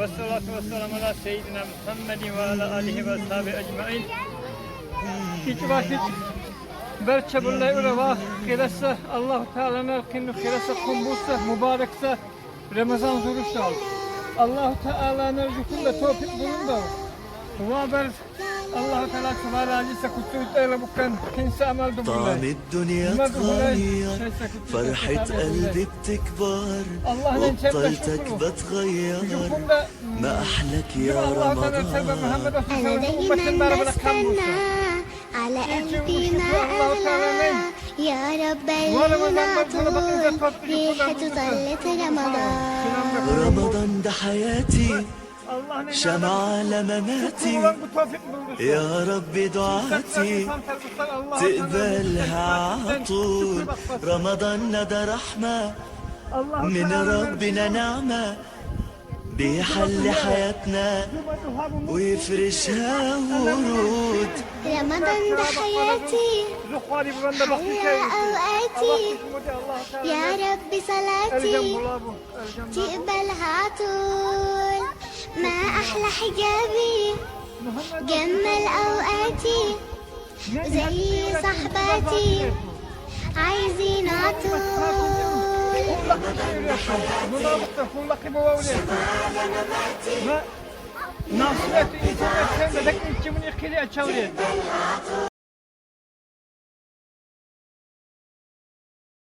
والصلاة والسلام على سيدنا محمد وعلى آله وصحبه أجمعين. Hiç vakit berçe bullay urava khilasa Allah Teala'nın kinu khilasa kumbulsa mübarekse Ramazan zuruş al. Allah Teala'nın rükunda tevfik bulundu. Vaber Allah Teala subhanahu aleyse kutut ele bukan kinsa amal طعم الدنيا تغير فرحة قلبي بتكبر وبطلتك بتغير ما أحلك يا رمضان أنا دايما بستنى على قلبي ما أغلى يا رب المناطور ريحة طلت رمضان رمضان ده حياتي شمعة لمماتي يا رب دعاتي تقبلها عطول رمضان ده رحمة من ربنا نعمة بيحل حياتنا ويفرشها ورود رمضان ده حياتي أحلى أوقاتي يا رب صلاتي تقبلها عطول ما أحلى حجابي جمل أوقاتي زي صحباتي عايزين عطول Nasıl et, internet sevmedek ilk kimin ikili açavriye.